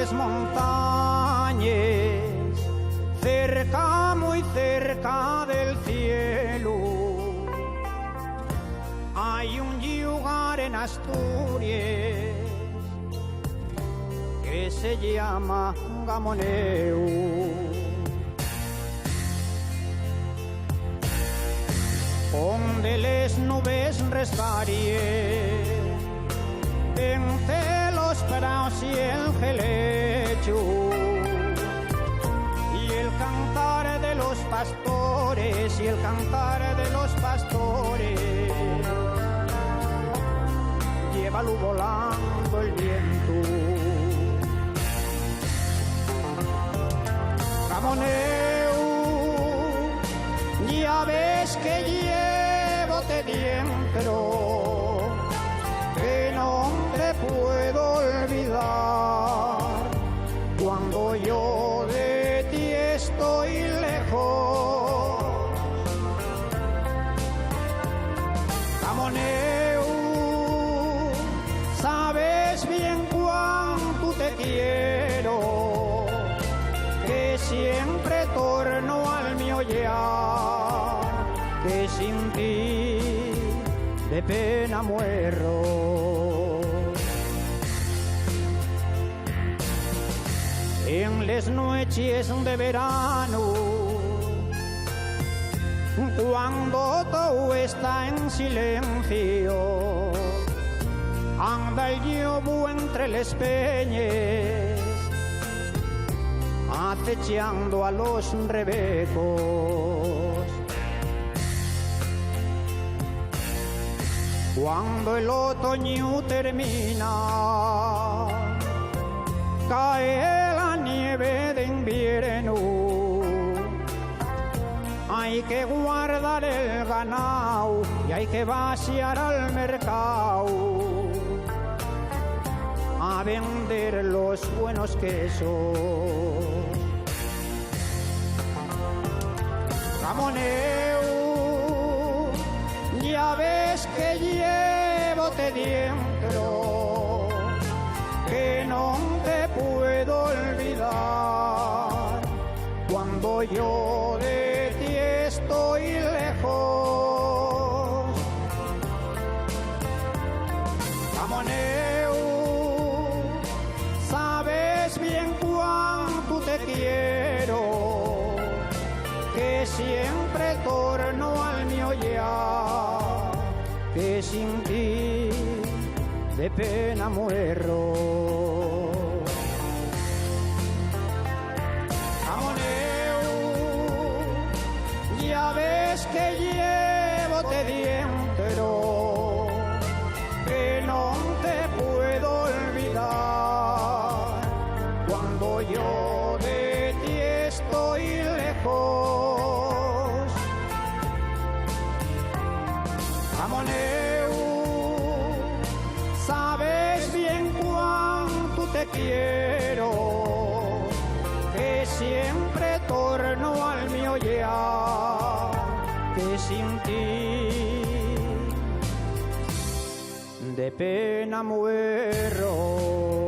grandes montañas, cerca, muy cerca del cielo, hay un lugar en Asturias que se llama Gamoneu. Donde las nubes resbarien entre los prados y el helecho, y el cantar de los pastores, y el cantar de los pastores, llévalo volando el viento. Gamoneu, ya ves que llévote dentro, que no te puedo olvidar cuando yo de ti estoy lejos. Gamoneu, sabes bien cuánto te quiero, que siempre torno al mi ollar, que sin ti de pena muero. En las noches de verano, cuando todo está en silencio, anda el llobo entre las peñas, acechando a los rebecos. Cuando el otoño termina, cae la nieve de invierno, hay que guardar el ganado y hay que vaciar al mercado a vender los buenos quesos. Gamoneu, ya ves que llévote dentro, que no te puedo olvidar cuando yo de ti estoy lejos. Gamoneu, sabes bien cuánto te quiero, que siempre torno al mi ollar, que sin ti de pena muero. Gamoneu, ya ves que llévote dentro, que no te puedo olvidar cuando yo de ti estoy lejos. Gamoneu, sabes bien cuánto te quiero, que siempre torno al mi ollar, que sin ti de pena muero.